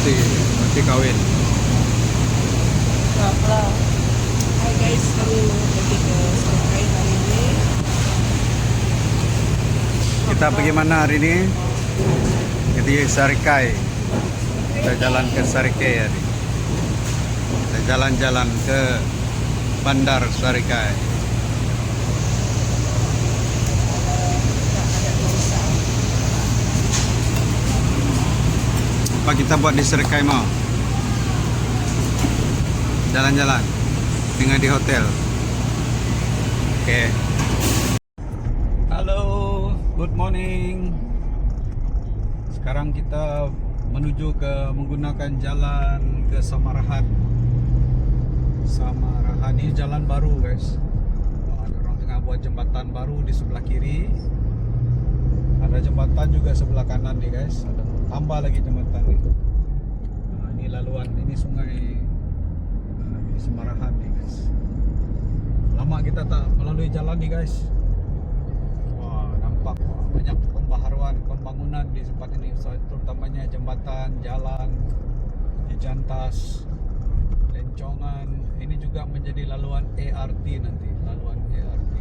roti kawin. Halo. Hai guys, kami mau pergi ke Sarkai hari ini. Kita pergi mana hari ini? Di Sarkai. Kita jalan ke Sarkai hari. Kita jalan-jalan ke Bandar Sarkai. Apa kita buat di Sarkai mau? Jalan-jalan. Tinggal di hotel. Oke. Halo, good morning. Sekarang kita menuju ke menggunakan jalan ke Samarahan. Samarahan ini jalan baru, guys. Ada orang tengah buat jembatan baru di sebelah kiri. Ada jembatan juga sebelah kanan nih, guys. Ada tambah lagi jembatan nih. Nah, ini laluan, ini sungai di Samarahan nih, guys. Lama kita tak melalui jalan nih, guys. Wah, nampak banyak pembangunan di tempat ini, terutamanya jembatan, jalan, Jantas, Lencongan. Ini juga menjadi laluan ART nanti, laluan ART.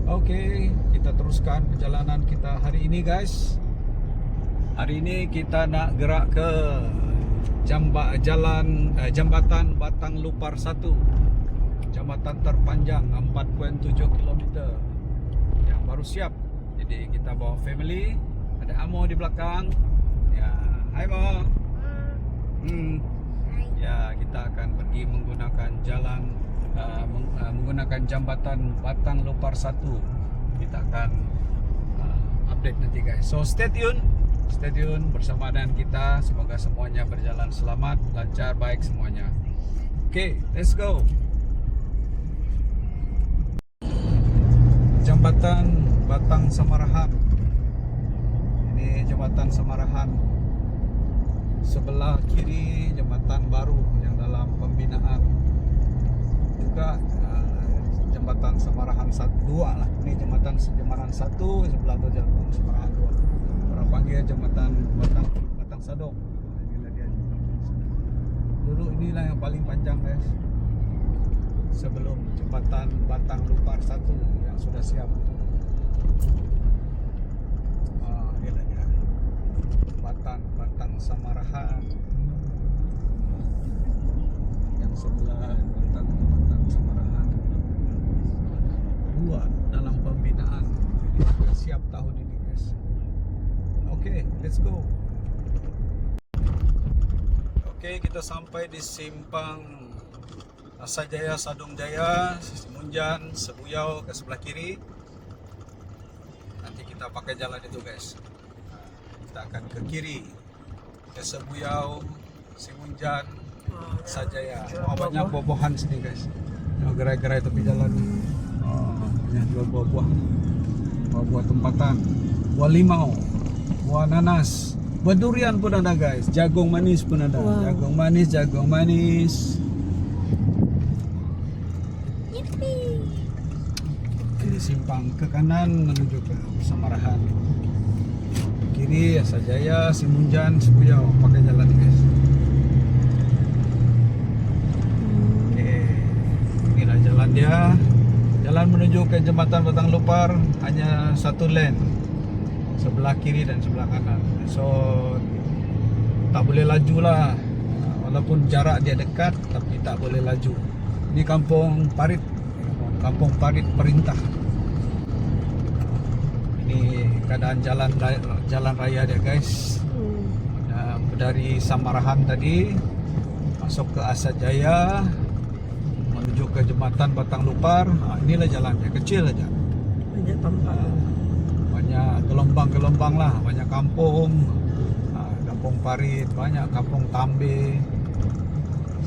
Oke, kita teruskan perjalanan kita hari ini, guys. Hari ini kita nak gerak ke jambatan Batang Lupar 1. Jambatan terpanjang 4.7 km yang baru siap. Jadi kita bawa family. Ada Amo di belakang. Ya, hai Mo. Ya, kita akan pergi menggunakan menggunakan jambatan Batang Lupar 1. Kita akan update nanti, guys. So stay tune bersama dengan kita. Semoga semuanya berjalan selamat, lancar, baik semuanya. Okay, let's go. Jambatan Batang Samarahan. Ini jambatan Samarahan. Sebelah kiri jambatan baru yang dalam pembinaan. Juga jambatan Samarahan 2 lah. Ini jambatan Samarahan 1, sebelah tu jambatan Samarahan 2. Orang panggil jambatan Batang Sadong. Inilah dia jambatan Sadong. Dulu inilah yang paling panjang, guys. Sebelum jembatan Batang Lupar 1 yang sudah siap. Inilah dia jembatan Batang Samarahan. Yang sebelah jembatan Samarahan 2 dalam pembinaan. Jadi sudah siap tahun ini, guys. Oke, let's go. Oke, kita sampai di simpang Asajaya, Sadong Jaya, Munjan, Sebuyau ke sebelah kiri. Nanti kita pakai jalan itu, guys. Kita akan ke kiri, ke Sebuyau, Simunjan, Asajaya. Banyak buah-buahan sini, guys. Gerai-gerai tepi jalan. Banyak jual buah-buah tempatan. Buah limau, buah nanas, buah durian pun ada, guys. Jagung manis pun ada. Wow. Jagung manis. Kiri simpang ke kanan menuju ke Samarahan. Kiri Asajaya, Simunjan, Sebuyau. Pakai jalan ni, guys. Oke, inilah jalan dia. Jalan menuju ke jembatan Batang Lupar hanya satu lane, sebelah kiri dan sebelah kanan. So tak boleh laju lah. Walaupun jarak dia dekat, tapi tak boleh laju. Ini Kampung Parit Perintah. Ini keadaan jalan raya dia, guys. Dari Samarahan tadi masuk ke Asajaya menuju ke jembatan Batang Lupar. Inilah jalannya, kecil aja. Banyak tempat. Banyak gelombang-gelombang lah, banyak kampung. Kampung Parit, banyak kampung Tambe.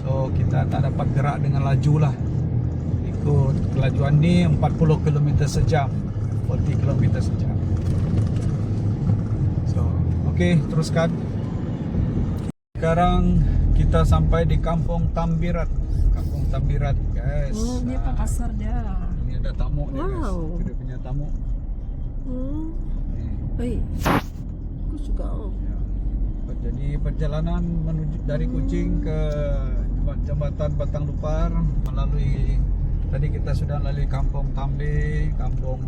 So kita tak dapat gerak dengan laju lah. Ikut kelajuan ni 40 km sejam, 40 km sejam. So, okey, teruskan. Sekarang kita sampai di Kampung Tambirat. Kampung Tambirat, guys. Oh, ni pasar dia. Ini ada tamu ni, guys. Wow. Dia punya tamu. Oi. Aku juga. Ya. Jadi perjalanan menuju dari Kuching ke jembatan Batang Lupar melalui, tadi kita sudah melalui Kampung Tambe, Kampung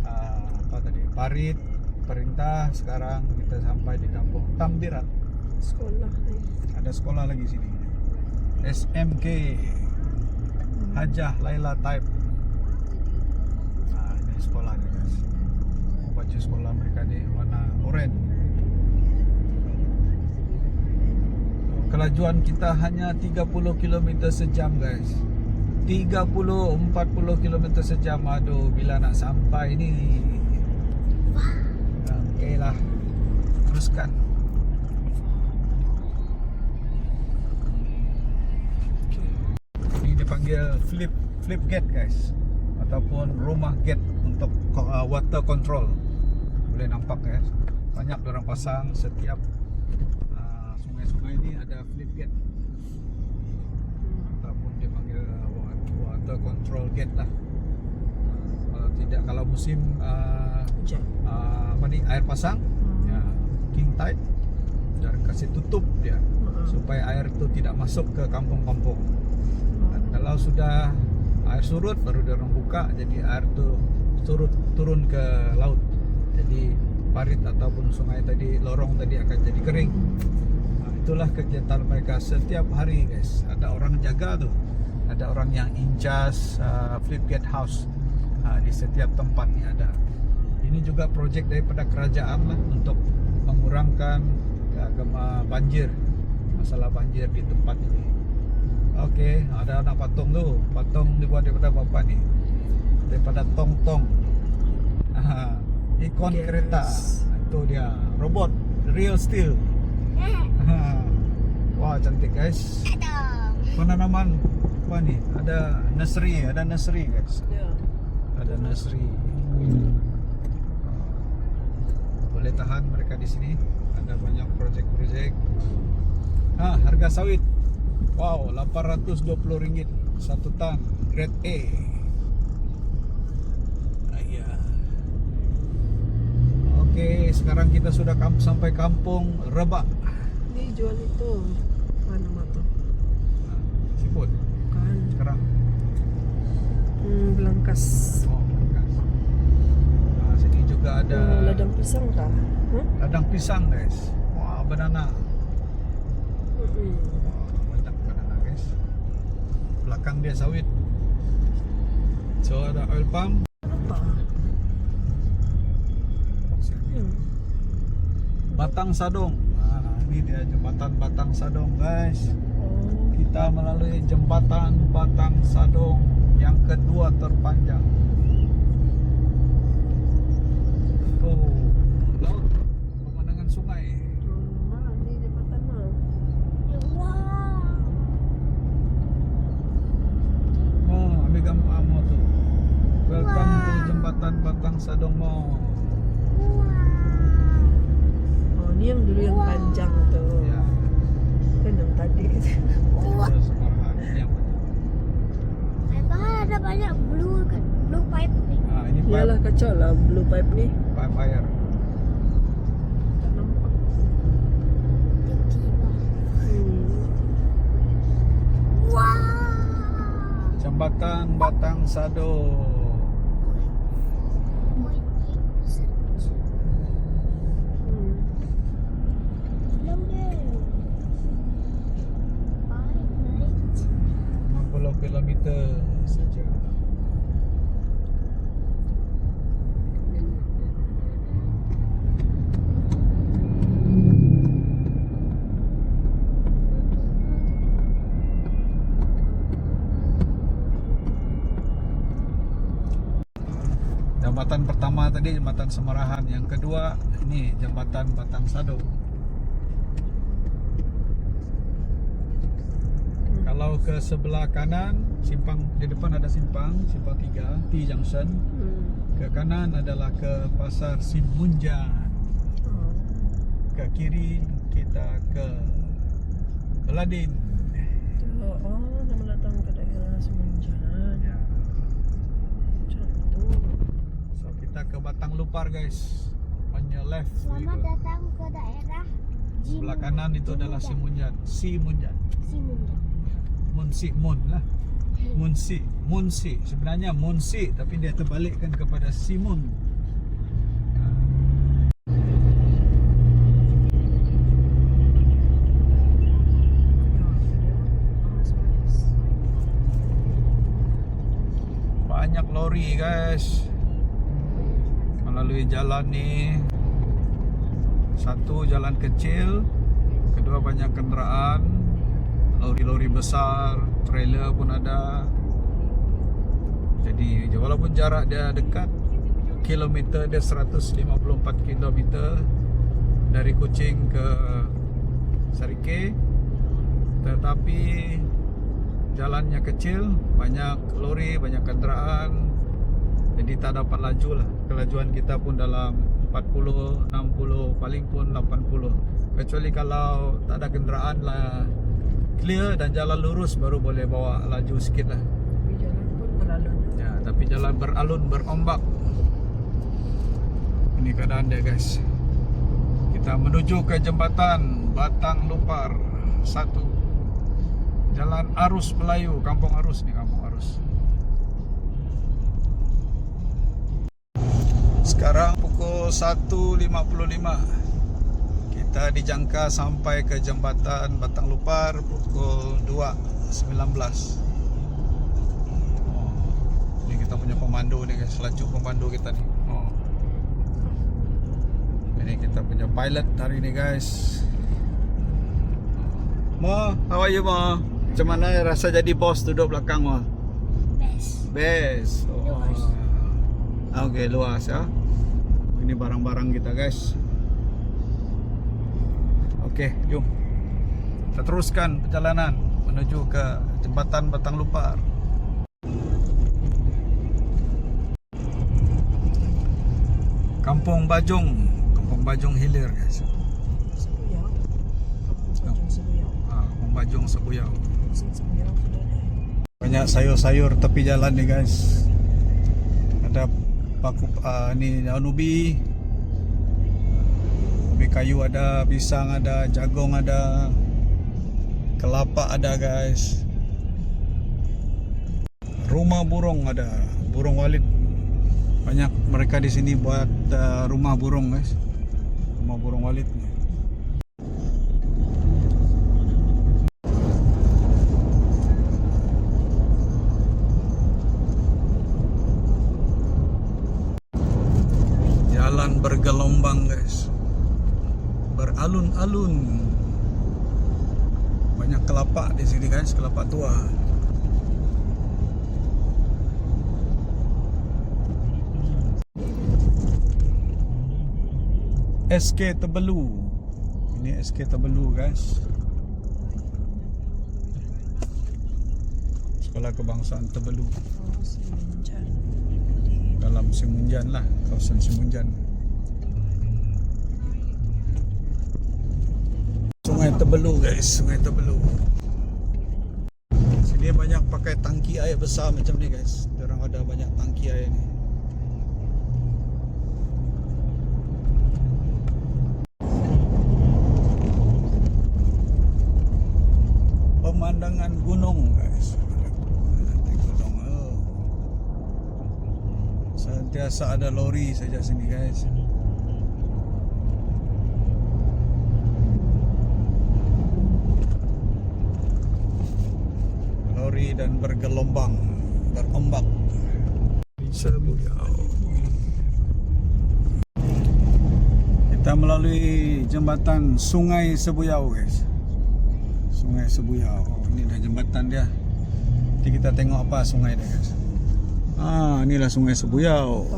apa tadi, Parit, Perintah. Sekarang kita sampai di Kampung Tambirat. Sekolah ni. Ada sekolah lagi sini, SMK Hajah Laila Taib. Nah, ini sekolah ni guys. Baju sekolah mereka ni warna oranye. Kelajuan kita hanya 30 km sejam guys. 30-40 km sejam. Aduh, bila nak sampai ni. Okey lah, teruskan. Ini dipanggil flip gate guys, ataupun rumah gate untuk water control. Boleh nampak guys, banyak orang pasang setiap sungai-sungai ini ada flip gate, ataupun dipanggil water control gate lah. Kalau tidak, kalau musim Hujan. apa ni, air pasang, ya, king tide, dan kasih tutup dia supaya air itu tidak masuk ke kampung-kampung. Dan kalau sudah air surut baru dia orang buka, jadi air tu turun ke laut. Jadi parit ataupun sungai tadi, lorong tadi akan jadi kering. Itulah kegiatan mereka setiap hari guys. Ada orang jaga tu, ada orang yang in charge flip gate house di setiap tempat ni ada. Ini juga projek daripada kerajaan lah untuk mengurangkan banjir, masalah banjir di tempat ini. Okey, ada anak patung tu. Patung dibuat daripada apa ni? Daripada tong-tong. Ikon Yes. kereta. Itu dia, robot real steel. Wah, cantik guys. Penanaman apa ni? Ada nursery guys. Ya. Ada nursery. Boleh tahan mereka di sini. Ada banyak projek-projek. Harga sawit. Wow, RM820 satu tan, grade A. Ya. Okey, sekarang kita sudah sampai Kampung Rebak. Ni jual itu. Apa nama tu? Siput. Bukan. Sekarang. Belangkas. Oh, bukan. Sini juga ada Ladang pisang kah? ladang pisang guys. Wah, banana. Banyak banana guys. Belakang dia sawit. So ada oil pump. Apa? Batang Sadong. Ini dia jembatan Batang Sadong guys. Oh. Kita melalui jembatan Batang Sadong yang kedua terpanjang. Oh, laut, pemandangan sungai. Mana ni jembatan mah? Oh, ambil gambar mo tu. Welcome to jembatan Batang Sadong mo. Oh, ni yang dulu yang panjang tu. Ya. Kan yang tadi. Terus Farhan yang Ada banyak blue pipe ni. ini Yalah pipe, kacau lah blue pipe ni. pipe air. Tak nampak. Tiba-tiba. Wow. Jembatan Batang Sadong. Belum deh. 60 km saja. Jambatan pertama tadi jembatan Semerahan, yang kedua ini jembatan Batang Sadong. Kalau ke sebelah kanan, simpang di depan ada simpang 3, T Junction. Ke kanan adalah ke Pasar Simunjan. Ke kiri kita ke Beladin. Oh, sama datang ke daerah Semenjan. Ya. Macam tu. So kita ke Batang Lupar guys. On your left. we Selamat go. datang ke daerah Sebelah kanan itu adalah Simunjan. Simunjan. Simunjan. Munsi Mun lah. Munsi. Sebenarnya Munsi, tapi dia terbalikkan kepada Simun. Banyak lori guys melalui jalan ni. Satu jalan kecil, kedua banyak kenderaan, lori-lori besar, trailer pun ada. Jadi walaupun jarak dia dekat, kilometer dia 154 kilometer dari Kuching ke Sarike, tetapi jalannya kecil, banyak lori, banyak kenderaan, jadi tak dapat laju lah. Kelajuan kita pun dalam 40, 60, paling pun 80. Kecuali kalau tak ada kenderaan lah, clear dan jalan lurus, baru boleh bawa laju sikit lah. Tapi jalan pun beralun. Ya, tapi jalan beralun, berombak. Ini keadaan dia guys. Kita menuju ke jembatan Batang Lupar 1. Jalan Arus Melayu, Kampung Arus ni, Kampung Arus. Sekarang pukul 1.55. Kita dijangka sampai ke jembatan Batang Lupar pukul 2.19. Ini kita punya pemandu ni guys, laju pemandu kita ni. Ini kita punya pilot hari ni guys. Ma, how are you Ma? Macam mana rasa jadi bos duduk belakang Ma? Best. Luas. Okay, luas ya. Ini barang-barang kita guys. Okay, jom kita teruskan perjalanan menuju ke jembatan Batang Lupar. Kampung Bajong Hilir guys. Sebuyau. Kampung Sebuyau. Kampung Bajong Sebuyau. Sebuyau sudah ada. Banyak sayur-sayur tepi jalan ni guys. Ada ni daun ubi kayu ada, pisang ada, jagung ada, kelapa ada guys. Rumah burung ada, burung walit. Banyak mereka di sini buat rumah burung guys. Rumah burung walit ni. Jalan bergelombang guys, beralun-alun. Banyak kelapa di sini guys, kelapa tua. SK Tebelu. Ini SK Tebelu guys. Sekolah Kebangsaan Tebelu. Oh, Simunjan. Dalam Simunjan lah, kawasan Simunjan. Sungai Tebelu guys, Sungai Tebelu. Sini banyak pakai tangki air besar macam ni guys. Diorang ada banyak tangki air ni. Pemandangan gunung guys. Gunung. Sentiasa ada lori saja sini guys. Lori dan bergelombang, berombak. Sebuyau. Kita melalui jembatan Sungai Sebuyau guys. Sungai Sebuyau. Ini dah jembatan dia. Nanti kita tengok apa sungai dia guys. Inilah Sungai Sebuyau.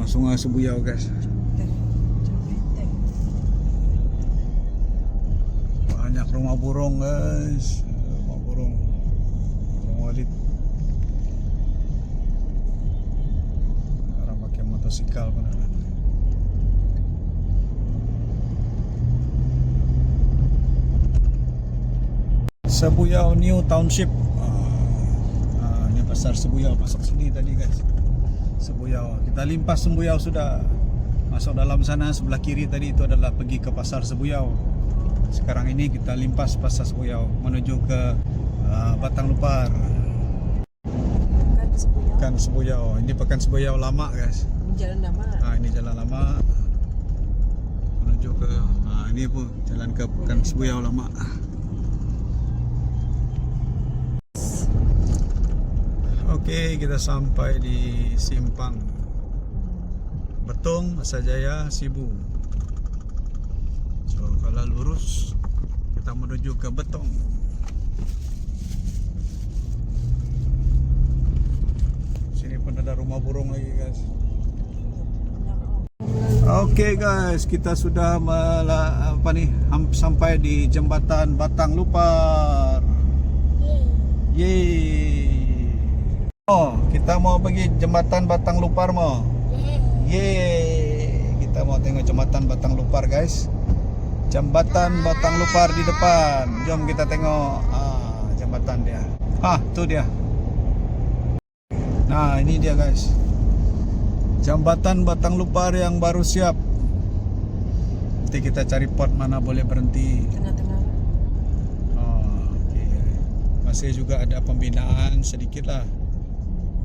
Sungai Sebuyau guys. Banyak rumah burung guys. Rumah burung. Burung walit. Orang pakai motosikal pun ada. Sebuyau New Township. Ini pasar Sebuyau, masuk sini tadi guys. Sebuyau. Kita limpas Sebuyau sudah. masuk dalam sana. Sebelah kiri tadi itu adalah pergi ke Pasar Sebuyau. Sekarang ini kita limpas Pasar Sebuyau menuju ke Batang Lupar. Kan sebuah Pekan Sebuyau. Ini Pekan Sebuyau lama guys. jalan lama. Ini jalan lama menuju ke ini pun jalan ke Pekan Sebuyau lama. Okey, kita sampai di Simpang Betung, Masajaya, Sibu. So kalau lurus kita menuju ke Betung. Sini pun ada rumah burung lagi guys. Okey guys, kita sudah sampai di jembatan Batang Lupar. Yeay. Oh, kita mau pergi jembatan Batang Lupar mau. Yeay. Kita mau tengok jembatan Batang Lupar guys. Jembatan Batang Lupar di depan. Jom kita tengok jembatan dia. Tu dia. Nah, ini dia guys. Jembatan Batang Lupar yang baru siap. Nanti kita cari pot mana boleh berhenti. Tengah-tengah. Okay. Masih juga ada pembinaan sedikit lah.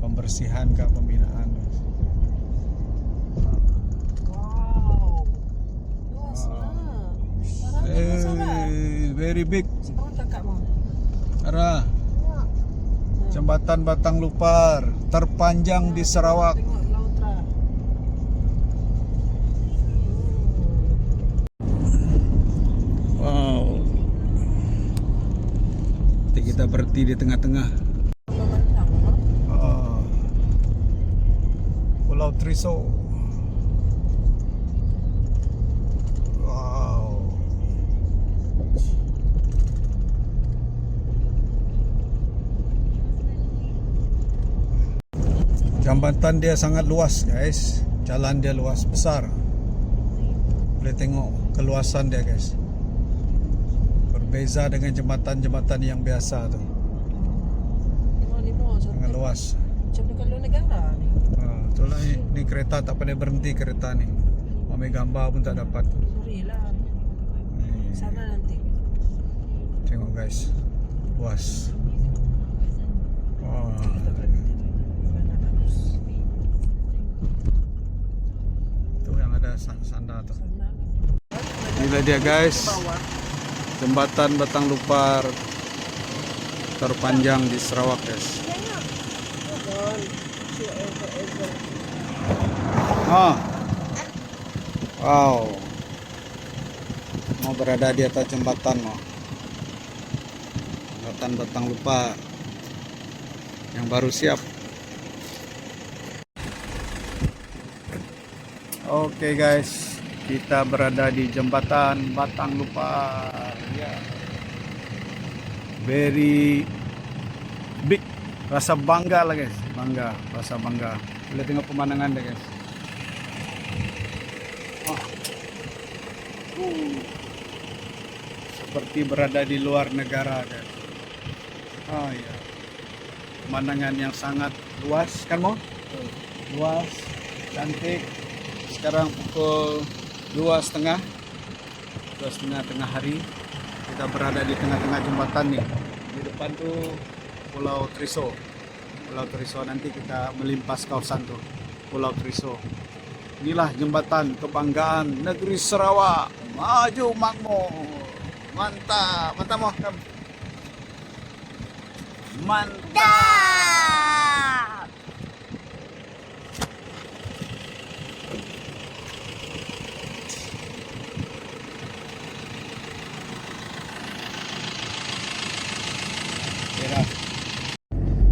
Pembersihan ke pembinaan. Wow. Luasnya. Very big. Sekarang kakak mau. Arah. Jembatan Batang Lupar terpanjang di Sarawak. Tengok Lautra. Wow. Nanti kita berhenti di tengah-tengah. Pulau Triso. Wow. Jambatan dia sangat luas guys. Jalan dia luas besar. Boleh tengok keluasan dia guys. Berbeza dengan jembatan-jembatan yang biasa tu. Sangat luas. Macam dekat luar negara ni. Itulah ni kereta tak pandai berhenti kereta ni. Ambil gambar pun tak dapat. Sorry lah. Sana nanti. Tengok guys. Luas. Wah. Mana bagus. Tu yang ada sandar tu. Sana. Inilah dia guys. Bawah. Jembatan Batang Lupar terpanjang di Sarawak guys. Wow. Mau berada di atas jembatan mau. Jembatan Batang Lupar yang baru siap. Oke guys, kita berada di jembatan Batang Lupar. Ya. Very big. Rasa bangga lah guys. Bangga, rasa bangga. Boleh tengok pemandangan deh guys. Seperti berada di luar negara guys. Ya. Pemandangan yang sangat luas kan Mo? Luas, cantik. Sekarang pukul 2:30 tengah hari. Kita berada di tengah-tengah jembatan nih. Di depan tuh Pulau Triso. Pulau Triso, nanti kita melimpas kawasan tuh Pulau Triso. Inilah jembatan kebanggaan negeri Sarawak. Maju makmur. Mantap, mantap Mo. Mantap.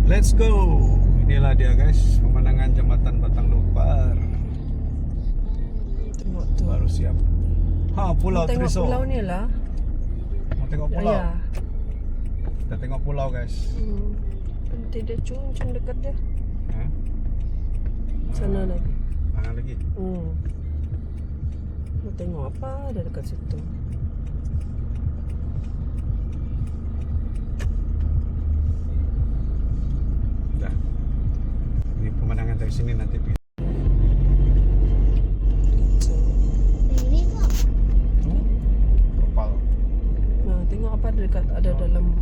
Let's go. Inilah dia guys, pemandangan jembatan Batang Lupar. Tengok tu. Baru siap. Pulau Tengok Triso. pulau ni lah. Mau tengok pulau? Ya. Kita tengok pulau guys. Nanti dia macam dekat dia. Ha? Sana lagi. Mana lagi? Mau tengok apa ada dekat situ. Dah. Ini pemandangan dari sini nanti. Itu.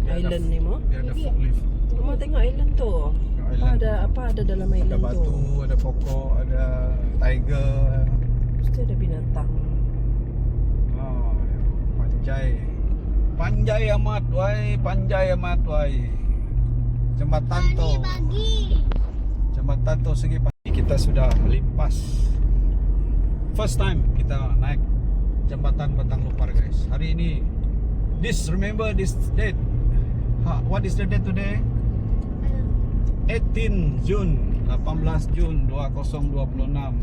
Island ni mo? Dia ada forklift. Mau tengok island tu. Island. Apa ada dalam Ada island batu, tu? ada pokok, ada tiger. Mesti ada binatang. Oh, panjai. Panjai amat wai, panjai amat wai. Jembatan tu. Jembatan tu segi pagi kita sudah melimpas. First time kita naik jembatan Batang Lupar guys. Hari ini remember this date. What is the date today? 18 Jun 18 Jun 2026.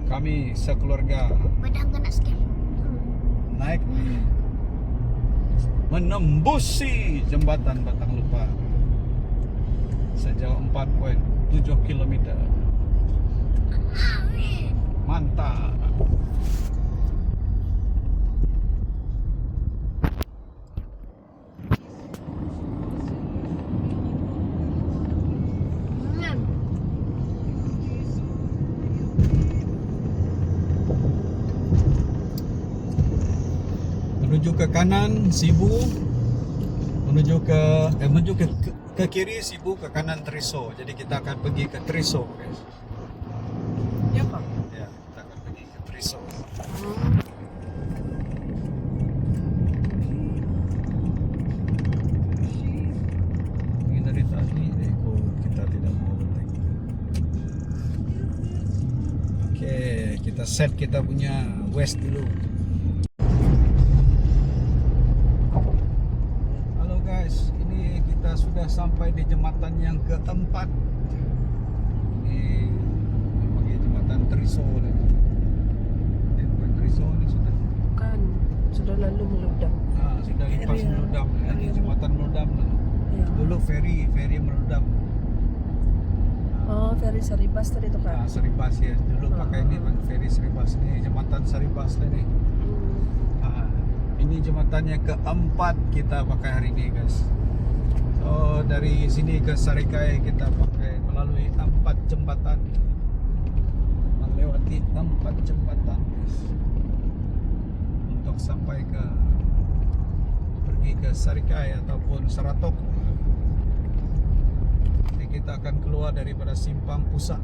Kami sekeluarga Padang kena scam. naik menembusi jembatan Batang Lupar sejauh 4.7 km. Mantap. Menuju ke kanan Sibu, menuju ke kiri Sibu, ke kanan Triso. Jadi kita akan pergi ke Triso guys. Ya Pak. Ya, kita akan pergi ke Triso. Ini dari tadi kita tidak mau overtake. Oke, kita set kita punya west dulu. Halo guys, ini kita sudah sampai di jembatan yang keempat. Ini pakai jembatan Triso nih. Ini bukan Triso ini sudah. Kan sudah lalu meledak. Sudah lipas Area. meludam. Ini jembatan meludam. Ya. Dulu ferry meludam. Oh, ferry Saribas tadi tu kan. Saribas ya. Dulu pakai ini ferry Saribas ini jembatan Saribas lah ni. Ini jembatan yang keempat kita pakai hari ini guys. So dari sini ke Sarikai kita pakai melalui 4 jembatan, melewati 4 jembatan guys, untuk sampai pergi ke Sarikai ataupun Seratok. Jadi kita akan keluar daripada Simpang Pusat.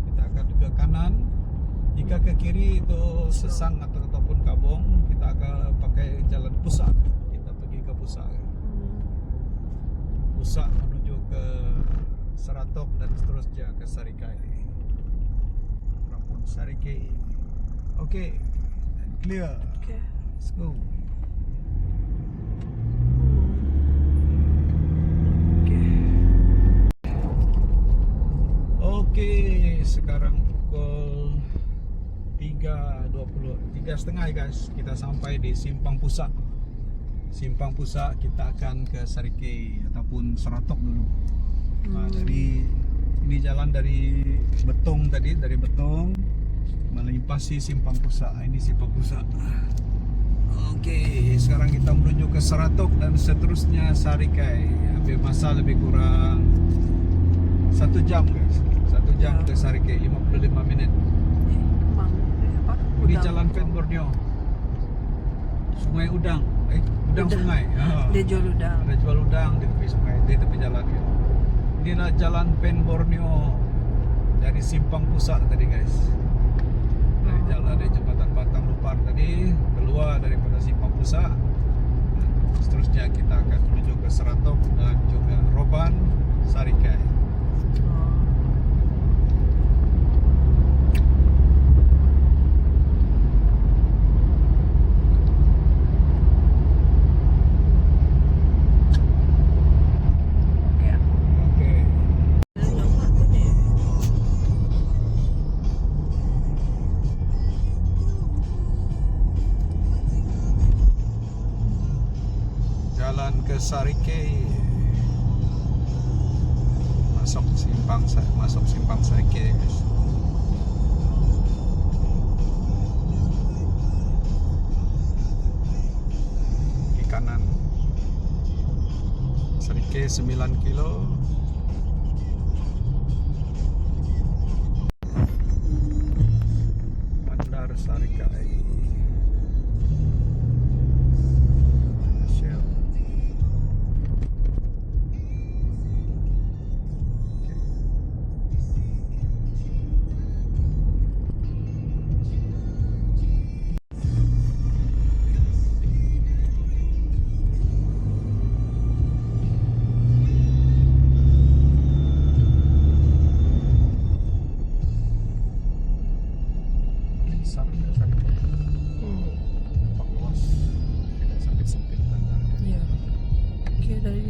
Kita akan ke kanan. Jika ke kiri itu Sesang ataupun Kabong, kita akan pakai jalan Pusat. Kita pergi ke Pusat. Pusat menuju ke Seratok dan seterusnya ke Sarikai. Rampun Sarikai. Okay, clear. Okay. Let's go. Okay, sekarang pukul 3.30 guys, kita sampai di Simpang Pusat. Simpang Pusat kita akan ke Sarikai ataupun Seratok dulu. Dari ini jalan dari Betong tadi, dari Betong melimpasi Simpang Pusat. Ini Simpang Pusat. Okey, sekarang kita menuju ke Seratok dan seterusnya Sarikai. Ambil masa lebih kurang 1 jam guys. 1 jam ke Sarikai, 55 minit. Apa? Ini jalan Pen Borneo. Sungai Udang. Udang sungai. Dia jual udang. Ada jual udang di tepi sungai, di tepi jalan gitu. Inilah jalan Pen Borneo dari Simpang Pusat tadi guys. Dari jalan dari jembatan Batang Lupar tadi keluar daripada Simpang Pusat. Seterusnya kita akan menuju ke Seratok dan juga Roban, Sarikai. Jalan ke Sarikai, masuk simpang Sarikai guys. Di kanan Sarikai 9 kilo. Bandar Sarikai. besar biasa gitu. Hmm. Nampak luas, tidak sempit-sempit dan Iya. Oke dari